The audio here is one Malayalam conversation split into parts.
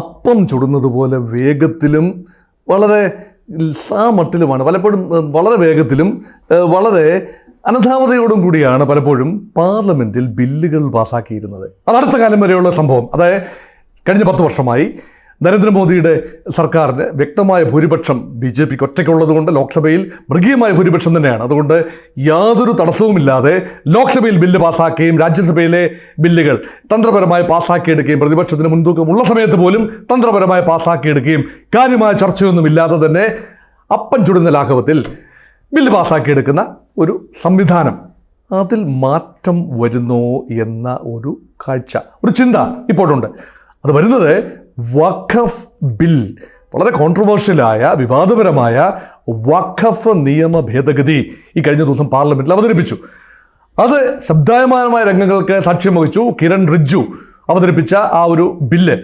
അപ്പം ചുടുന്നത് പോലെ വേഗത്തിലും വളരെ സാമട്ടിലുമാണ് പലപ്പോഴും, വളരെ വേഗത്തിലും വളരെ അനധാവതയോടും കൂടിയാണ് പലപ്പോഴും പാർലമെൻറ്റിൽ ബില്ലുകൾ പാസ്സാക്കിയിരുന്നത്. അതടുത്ത കാലം വരെയുള്ള സംഭവം. അതായത് കഴിഞ്ഞ 10 വർഷമായി നരേന്ദ്രമോദിയുടെ സർക്കാരിന് വ്യക്തമായ ഭൂരിപക്ഷം BJPക്ക് ഒറ്റയ്ക്കുള്ളതുകൊണ്ട് ലോക്സഭയിൽ മൃഗീയമായ ഭൂരിപക്ഷം തന്നെയാണ്. അതുകൊണ്ട് യാതൊരു തടസ്സവുമില്ലാതെ ലോക്സഭയിൽ ബില്ല് പാസ്സാക്കുകയും രാജ്യസഭയിലെ ബില്ലുകൾ തന്ത്രപരമായി പാസ്സാക്കിയെടുക്കുകയും പ്രതിപക്ഷത്തിന് മുൻതൂക്കമുള്ള സമയത്ത് പോലും തന്ത്രപരമായി പാസ്സാക്കിയെടുക്കുകയും കാര്യമായ ചർച്ചയൊന്നുമില്ലാതെ തന്നെ അപ്പം ചുടുന്ന ലാഘവത്തിൽ ബില്ല് പാസ്സാക്കിയെടുക്കുന്ന ഒരു സംവിധാനം, അതിൽ മാറ്റം വരുന്നോ എന്ന ഒരു കാഴ്ച, ഒരു ചിന്ത ഇപ്പോഴുണ്ട്. അത് വരുന്നത് വഖഫ് ബിൽ, വളരെ കോൺട്രവേഴ്ഷ്യലായ വിവാദപരമായ വഖഫ് നിയമ ഭേദഗതി ഈ കഴിഞ്ഞ ദിവസം പാർലമെൻറ്റിൽ അവതരിപ്പിച്ചു. അത് ശബ്ദായമാനമായ രംഗങ്ങൾക്ക് സാക്ഷ്യം വഹിച്ചു. കിരൺ റിജ്ജു അവതരിപ്പിച്ച ആ ഒരു ബില്ല്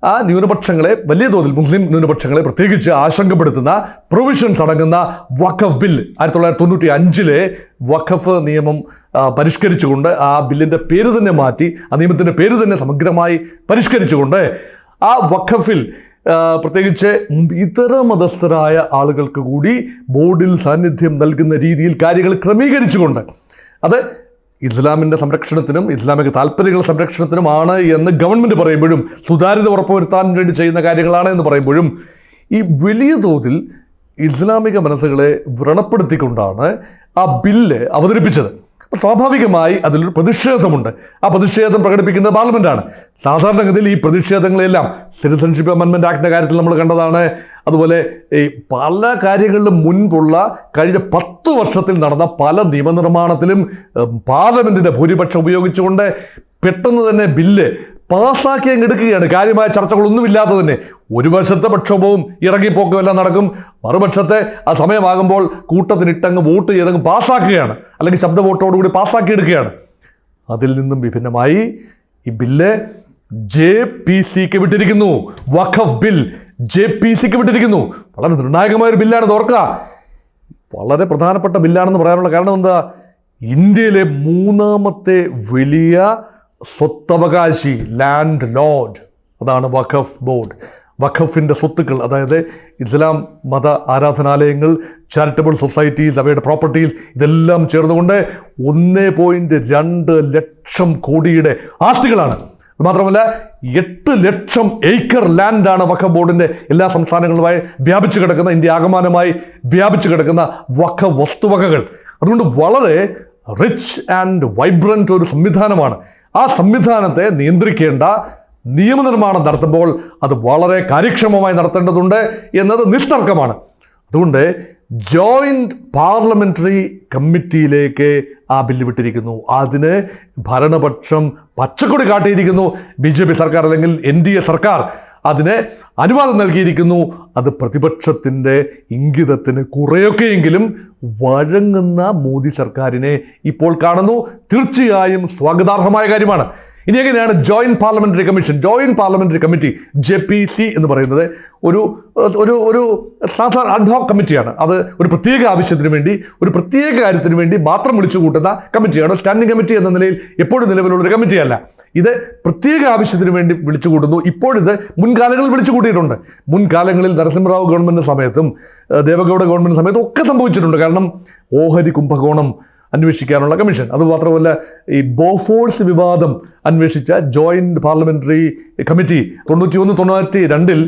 ആ ന്യൂനപക്ഷങ്ങളെ, വലിയ തോതിൽ മുസ്ലിം ന്യൂനപക്ഷങ്ങളെ പ്രത്യേകിച്ച് ആശങ്കപ്പെടുത്തുന്ന പ്രൊവിഷൻസ് അടങ്ങുന്ന വഖഫ് ബിൽ 1995 വഖഫ് നിയമം പരിഷ്കരിച്ചുകൊണ്ട് ആ ബില്ലിൻ്റെ പേര് തന്നെ മാറ്റി, ആ നിയമത്തിൻ്റെ പേര് തന്നെ സമഗ്രമായി പരിഷ്കരിച്ചുകൊണ്ട് ആ വഖഫിൽ പ്രത്യേകിച്ച് ഇതര മതസ്ഥരായ ആളുകൾക്ക് കൂടി ബോർഡിൽ സാന്നിധ്യം നൽകുന്ന രീതിയിൽ കാര്യങ്ങൾ ക്രമീകരിച്ചുകൊണ്ട്, അത് ഇസ്ലാമിൻ്റെ സംരക്ഷണത്തിനും ഇസ്ലാമിക താല്പര്യങ്ങളുടെ സംരക്ഷണത്തിനുമാണ് എന്ന് ഗവൺമെൻറ് പറയുമ്പോഴും, സുതാര്യത ഉറപ്പുവരുത്താൻ വേണ്ടി ചെയ്യുന്ന കാര്യങ്ങളാണ് എന്ന് പറയുമ്പോഴും, ഈ വലിയ തോതിൽ ഇസ്ലാമിക മനസ്സുകളെ വ്രണപ്പെടുത്തിക്കൊണ്ടാണ് ആ ബില്ല് അവതരിപ്പിച്ചത്. അപ്പോൾ സ്വാഭാവികമായി അതിലൊരു പ്രതിഷേധമുണ്ട്. ആ പ്രതിഷേധം പ്രകടിപ്പിക്കുന്നത് പാർലമെൻറ്റാണ്. സാധാരണഗതിയിൽ ഈ പ്രതിഷേധങ്ങളെല്ലാം സിറ്റിസൺഷിപ്പ് അമെൻമെൻറ്റ് ആക്ടിൻ്റെ കാര്യത്തിൽ നമ്മൾ കണ്ടതാണ്. അതുപോലെ ഈ പല കാര്യങ്ങളിലും മുൻപുള്ള കഴിഞ്ഞ 10 വർഷത്തിൽ നടന്ന പല നിയമനിർമ്മാണത്തിലും പാർലമെൻറ്റിൻ്റെ ഭൂരിപക്ഷം ഉപയോഗിച്ചുകൊണ്ട് പെട്ടെന്ന് തന്നെ ബില്ല് പാസ്സാക്കി അങ്ങ് എടുക്കുകയാണ്. കാര്യമായ ചർച്ചകളൊന്നുമില്ലാതെ തന്നെ ഒരു വശത്തെ പ്രക്ഷോഭവും ഇറങ്ങിപ്പോക്കും എല്ലാം നടക്കും, മറുപക്ഷത്തെ ആ സമയമാകുമ്പോൾ കൂട്ടത്തിനിട്ടങ്ങ് വോട്ട് ചെയ്തങ്ങ് പാസ്സാക്കുകയാണ്, അല്ലെങ്കിൽ ശബ്ദ വോട്ടോടുകൂടി പാസ്സാക്കിയെടുക്കുകയാണ്. അതിൽ നിന്നും വിഭിന്നമായി ഈ ബില്ല് JPCക്ക് വിട്ടിരിക്കുന്നു. വഖഫ് ബിൽ JPCക്ക് വിട്ടിരിക്കുന്നു. വളരെ നിർണായകമായൊരു ബില്ലാണ്, ഓർക്കുക. വളരെ പ്രധാനപ്പെട്ട ബില്ലാണെന്ന് പറയാനുള്ള കാരണം എന്താ? ഇന്ത്യയിലെ 3ാമത്തെ വലിയ സ്വത്തവകാശി, ലാൻഡ് ലോർഡ്, അതാണ് വഖഫ് ബോർഡ്. വഖഫിൻ്റെ സ്വത്തുക്കൾ, അതായത് ഇസ്ലാം മത ആരാധനാലയങ്ങൾ, ചാരിറ്റബിൾ സൊസൈറ്റീസ്, അവയുടെ പ്രോപ്പർട്ടീസ്, ഇതെല്ലാം ചേർന്നുകൊണ്ട് 1.2 ലക്ഷം കോടിയുടെ ആസ്തികളാണ്. മാത്രമല്ല 8 ലക്ഷം ഏക്കർ ലാൻഡാണ് വഖഫ് ബോർഡിൻ്റെ എല്ലാ സംസ്ഥാനങ്ങളുമായി വ്യാപിച്ചു കിടക്കുന്ന, ഇന്ത്യ ആകമാനമായി വ്യാപിച്ചു കിടക്കുന്ന വഖഫ് വസ്തുവകകൾ. അതുകൊണ്ട് വളരെ റിച്ച് ആൻഡ് വൈബ്രൻ്റ് ഒരു സംവിധാനമാണ്. ആ സംവിധാനത്തെ നിയന്ത്രിക്കേണ്ട നിയമനിർമ്മാണം നടത്തുമ്പോൾ അത് വളരെ കാര്യക്ഷമമായി നടത്തേണ്ടതുണ്ട് എന്നത് നിസ്തർക്കമാണ്. അതുകൊണ്ട് ജോയിൻറ്റ് പാർലമെൻ്ററി കമ്മിറ്റിയിലേക്ക് ആ ബില്ല് വിട്ടിരിക്കുന്നു. അതിന് ഭരണപക്ഷം പച്ചക്കൊടി കാട്ടിയിരിക്കുന്നു. BJP സർക്കാർ അല്ലെങ്കിൽ NDA സർക്കാർ അതിന് അനുവാദം നൽകിയിരിക്കുന്നു. അത് പ്രതിപക്ഷത്തിൻ്റെ ഇംഗിതത്തിന് കുറേയൊക്കെയെങ്കിലും വഴങ്ങുന്ന മോദി സർക്കാരിനെ ഇപ്പോൾ കാണുന്നു. തീർച്ചയായും സ്വാഗതാർഹമായ കാര്യമാണ്. ഇനി എങ്ങനെയാണ് joint parliamentary commission, joint parliamentary committee JPC എന്ന് പറയുന്നത് ഒരു ഒരു ഒരു സാധാരണ അഡ്ഹോക് കമ്മിറ്റിയാണ്. അത് ഒരു പ്രത്യേക ആവശ്യത്തിന് വേണ്ടി, ഒരു പ്രത്യേക കാര്യത്തിന് വേണ്ടി മാത്രം വിളിച്ചു കൂട്ടുന്ന കമ്മിറ്റിയാണ്. സ്റ്റാൻഡിംഗ് കമ്മിറ്റി എന്ന നിലയിൽ എപ്പോഴും നിലവിലുള്ളൊരു കമ്മിറ്റിയല്ല. ഇത് പ്രത്യേക ആവശ്യത്തിന് വേണ്ടി വിളിച്ചു കൂട്ടുന്നു. ഇപ്പോഴിത് മുൻകാലങ്ങളിൽ വിളിച്ചു കൂട്ടിയിട്ടുണ്ട്. മുൻകാലങ്ങളിൽ നരസിംഹറാവു ഗവൺമെൻറ് സമയത്തും ദേവഗൗഡ ഗവൺമെൻറ് സമയത്തും ഒക്കെ സംഭവിച്ചിട്ടുണ്ട്. കാരണം ഓഹരി കുംഭകോണം അന്വേഷിക്കാനുള്ള കമ്മീഷൻ, അതുമാത്രമല്ല ഈ ബോഫോഴ്സ് വിവാദം അന്വേഷിച്ച ജോയിൻറ്റ് പാർലമെൻ്ററി കമ്മിറ്റി 91-92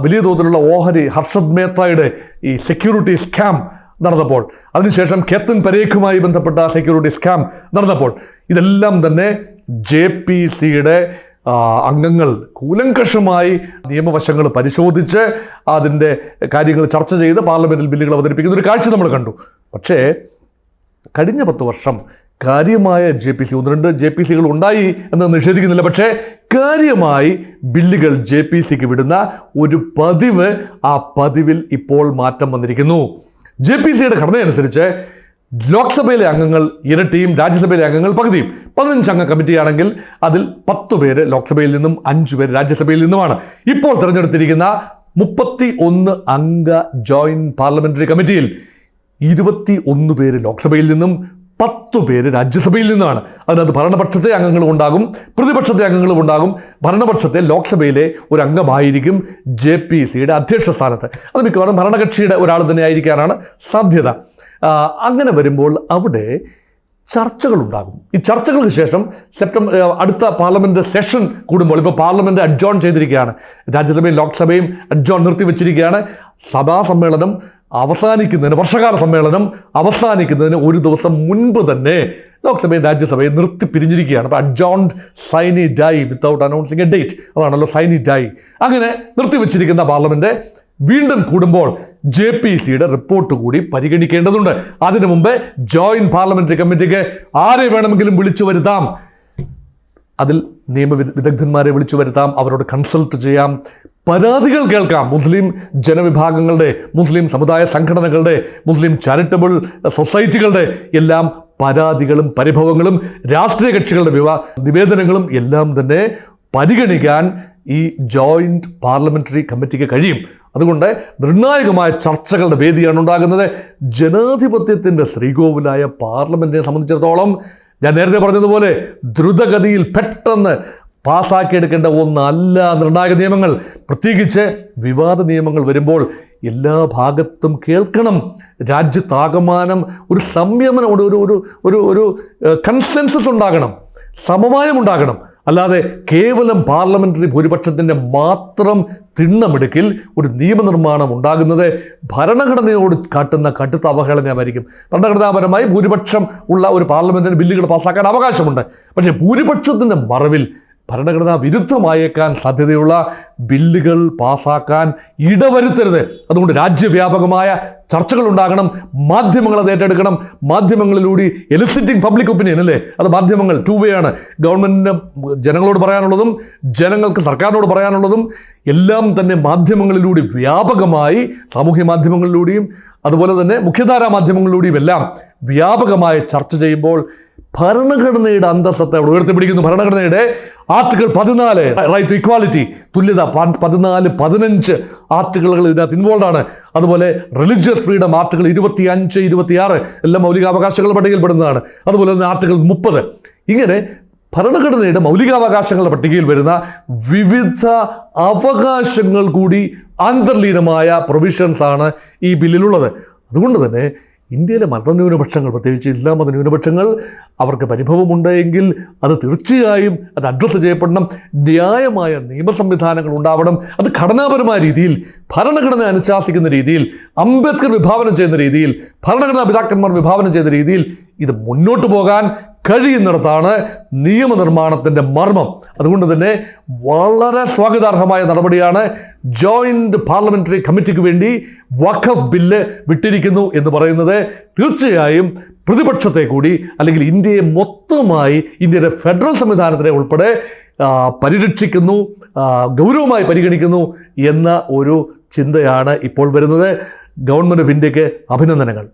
വലിയ തോതിലുള്ള ഓഹരി, ഹർഷദ് മേത്തയുടെ ഈ സെക്യൂരിറ്റി സ്കാം നടന്നപ്പോൾ, അതിനുശേഷം കേത്തൻ പരേഖുമായി ബന്ധപ്പെട്ട സെക്യൂരിറ്റി സ്കാം നടന്നപ്പോൾ, ഇതെല്ലാം തന്നെ JPCയുടെ അംഗങ്ങൾ കൂലങ്കഷമായി നിയമവശങ്ങൾ പരിശോധിച്ച് അതിൻ്റെ കാര്യങ്ങൾ ചർച്ച ചെയ്ത് പാർലമെൻറ്റിൽ ബില്ലുകൾ അവതരിപ്പിക്കുന്ന ഒരു കാഴ്ച നമ്മൾ കണ്ടു. പക്ഷേ കഴിഞ്ഞ 10 വർഷം കാര്യമായ JPC, 1-2 JPCകൾ ഉണ്ടായി എന്ന് നിഷേധിക്കുന്നില്ല, പക്ഷേ കാര്യമായി ബില്ലുകൾ JPCക്ക് വിടുന്ന ഒരു പതിവ്, ആ പതിവിൽ ഇപ്പോൾ മാറ്റം വന്നിരിക്കുന്നു. JPCയുടെ ഘടനയനുസരിച്ച് ലോക്സഭയിലെ അംഗങ്ങൾ ഇരട്ടിയും രാജ്യസഭയിലെ അംഗങ്ങൾ പകുതിയും. 15 അംഗ കമ്മിറ്റിയാണെങ്കിൽ അതിൽ 10 പേര് ലോക്സഭയിൽ നിന്നും 5 പേര് രാജ്യസഭയിൽ നിന്നുമാണ്. ഇപ്പോൾ തിരഞ്ഞെടുത്തിരിക്കുന്ന 31 അംഗ ജോയിൻറ്റ് പാർലമെൻ്ററി കമ്മിറ്റിയിൽ 21 പേര് ലോക്സഭയിൽ നിന്നും 10 പേര് രാജ്യസഭയിൽ നിന്നാണ്. അതിനകത്ത് ഭരണപക്ഷത്തെ അംഗങ്ങളും ഉണ്ടാകും, പ്രതിപക്ഷത്തെ അംഗങ്ങളും ഉണ്ടാകും. ഭരണപക്ഷത്തെ ലോക്സഭയിലെ ഒരു അംഗമായിരിക്കും JPCയുടെ അധ്യക്ഷ സ്ഥാനത്ത്. അത് മിക്കവാറും ഭരണകക്ഷിയുടെ ഒരാൾ തന്നെ ആയിരിക്കാനാണ് സാധ്യത. അങ്ങനെ വരുമ്പോൾ അവിടെ ചർച്ചകളുണ്ടാകും. ഈ ചർച്ചകൾക്ക് ശേഷം അടുത്ത പാർലമെൻറ്റ് സെഷൻ കൂടുമ്പോൾ, ഇപ്പോൾ പാർലമെൻറ്റ് അഡ്ജോൺ ചെയ്തിരിക്കുകയാണ്, രാജ്യസഭയും ലോക്സഭയും അഡ്ജോൺ നിർത്തിവെച്ചിരിക്കുകയാണ്. സഭാ സമ്മേളനം അവസാനിക്കുന്നതിന്, വർഷകാല സമ്മേളനം അവസാനിക്കുന്നതിന് ഒരു ദിവസം മുൻപ് തന്നെ ലോക്സഭയും രാജ്യസഭയും പിരിഞ്ഞിരിക്കുകയാണ്. അപ്പോൾ adjourned sine die without announcing a date, അതാണല്ലോ സൈനി ഡൈ. അങ്ങനെ നിർത്തിവെച്ചിരിക്കുന്ന പാർലമെൻറ്റ് വീണ്ടും കൂടുമ്പോൾ JPCയുടെ റിപ്പോർട്ട് കൂടി പരിഗണിക്കേണ്ടതുണ്ട്. അതിനു മുമ്പ് ജോയിന്റ് പാർലമെന്ററി കമ്മിറ്റിക്ക് ആരെ വേണമെങ്കിലും വിളിച്ചു വരുത്താം. അതിൽ നിയമവിദഗ്ധന്മാരെ വിളിച്ചു വരുത്താം, അവരോട് കൺസൾട്ട് ചെയ്യാം, പരാതികൾ കേൾക്കാം. മുസ്ലിം ജനവിഭാഗങ്ങളുടെ, മുസ്ലിം സമുദായ സംഘടനകളുടെ, മുസ്ലിം ചാരിറ്റബിൾ സൊസൈറ്റികളുടെ എല്ലാം പരാതികളും പരിഭവങ്ങളും രാഷ്ട്രീയ കക്ഷികളുടെ നിവേദനങ്ങളും എല്ലാം തന്നെ പരിഗണിക്കാൻ ഈ ജോയിന്റ് പാർലമെന്ററി കമ്മിറ്റിക്ക് കഴിയും. അതുകൊണ്ട് നിർണായകമായ ചർച്ചകളുടെ വേദിയാണ് ഉണ്ടാകുന്നത്. ജനാധിപത്യത്തിൻ്റെ ശ്രീകോവിലായ പാർലമെൻറ്റിനെ സംബന്ധിച്ചിടത്തോളം ഞാൻ നേരത്തെ പറഞ്ഞതുപോലെ ദ്രുതഗതിയിൽ പെട്ടെന്ന് പാസ്സാക്കിയെടുക്കേണ്ട ഒന്നല്ല നിർണായക നിയമങ്ങൾ. പ്രത്യേകിച്ച് വിവാദ നിയമങ്ങൾ വരുമ്പോൾ എല്ലാ ഭാഗത്തും കേൾക്കണം. രാജ്യത്താകമാനം ഒരു സംയമനം, ഒരു കൺസെൻസസ് ഉണ്ടാകണം, സമവായം ഉണ്ടാകണം. അല്ലാതെ കേവലം പാർലമെന്ററി ഭൂരിപക്ഷത്തിൻ്റെ മാത്രം തിണ്ണമെടുക്കിൽ ഒരു നിയമനിർമ്മാണം ഉണ്ടാകുന്നത് ഭരണഘടനയോട് കാട്ടുന്ന കടുത്ത അവഹേളനമായിരിക്കും. ഭരണഘടനാപരമായി ഭൂരിപക്ഷം ഉള്ള ഒരു പാർലമെന്റിന് ബില്ലുകൾ പാസ്സാക്കാൻ അവകാശമുണ്ട്. പക്ഷേ ഭൂരിപക്ഷത്തിൻ്റെ മറവിൽ ഭരണഘടനാ വിരുദ്ധമായേക്കാൻ സാധ്യതയുള്ള ബില്ലുകൾ പാസ്സാക്കാൻ ഇടവരുത്തരുത്. അതുകൊണ്ട് രാജ്യവ്യാപകമായ ചർച്ചകൾ ഉണ്ടാകണം, മാധ്യമങ്ങൾ അത് ഏറ്റെടുക്കണം. മാധ്യമങ്ങളിലൂടെ എലിസിറ്റിംഗ് പബ്ലിക് ഒപ്പീനിയൻ അല്ലേ, അത് മാധ്യമങ്ങൾ 2 വേ ആണ്. ഗവൺമെൻറ്റിന് ജനങ്ങളോട് പറയാനുള്ളതും സർക്കാരിനോട് പറയാനുള്ളതും എല്ലാം തന്നെ മാധ്യമങ്ങളിലൂടെ വ്യാപകമായി, സാമൂഹ്യ മാധ്യമങ്ങളിലൂടെയും അതുപോലെ തന്നെ മുഖ്യധാരാ മാധ്യമങ്ങളിലൂടെയും എല്ലാം വ്യാപകമായി ചർച്ച ചെയ്യുമ്പോൾ ഭരണഘടനയുടെ അന്തസ്സത്തെ അവിടെ ഉയർത്തിപ്പിടിക്കുന്നു. ഭരണഘടനയുടെ ആർട്ടിക്കിൾ 14 റൈറ്റ് ടു ഇക്വാലിറ്റി, തുല്യത, 14, 15 ആർട്ടിക്കിളുകൾ ഇതിനകത്ത് ഇൻവോൾവ് ആണ്. അതുപോലെ റിലീജിയസ് ഫ്രീഡം ആർട്ടിക്കിൾ 25, 26 എല്ലാം മൗലികാവകാശങ്ങളുടെ പട്ടികയിൽപ്പെടുന്നതാണ്. അതുപോലെ തന്നെ ആർട്ടിക്കിൾ 30. ഇങ്ങനെ ഭരണഘടനയുടെ മൗലികാവകാശങ്ങളുടെ പട്ടികയിൽ വരുന്ന വിവിധ അവകാശങ്ങൾ കൂടി അന്തർലീനമായ പ്രൊവിഷൻസ് ആണ് ഈ ബില്ലിലുള്ളത്. അതുകൊണ്ട് തന്നെ ഇന്ത്യയിലെ മതന്യൂനപക്ഷങ്ങൾ, പ്രത്യേകിച്ച് ഇസ്ലാം മത ന്യൂനപക്ഷങ്ങൾ, അവർക്ക് പരിഭവമുണ്ട് എങ്കിൽ അത് തീർച്ചയായും അത് അഡ്രസ്സ് ചെയ്യപ്പെടണം. ന്യായമായ നിയമ സംവിധാനങ്ങൾ ഉണ്ടാവണം. അത് ഘടനാപരമായ രീതിയിൽ, ഭരണഘടന അനുശാസിക്കുന്ന രീതിയിൽ, അംബേദ്കർ വിഭാവനം ചെയ്യുന്ന രീതിയിൽ, ഭരണഘടനാ പിതാക്കന്മാർ വിഭാവനം ചെയ്ത രീതിയിൽ ഇത് മുന്നോട്ട് പോകാൻ കഴിയുന്നിടത്താണ് നിയമനിർമ്മാണത്തിൻ്റെ മർമ്മം. അതുകൊണ്ട് തന്നെ വളരെ സ്വാഗതാർഹമായ നടപടിയാണ് ജോയിന്റ് പാർലമെന്ററി കമ്മിറ്റിക്ക് വേണ്ടി വഖഫ് ബില്ല് വിട്ടിരിക്കുന്നു എന്ന് പറയുന്നത്. തീർച്ചയായും പ്രതിപക്ഷത്തെ കൂടി, അല്ലെങ്കിൽ ഇന്ത്യയെ മൊത്തമായി, ഇന്ത്യയുടെ ഫെഡറൽ സംവിധാനത്തിനെ ഉൾപ്പെടെ പരിരക്ഷിക്കുന്നു, ഗൗരവമായി പരിഗണിക്കുന്നു എന്ന ഒരു ചിന്തയാണ് ഇപ്പോൾ വരുന്നത്. ഗവൺമെൻറ് ഓഫ് ഇന്ത്യക്ക് അഭിനന്ദനങ്ങൾ.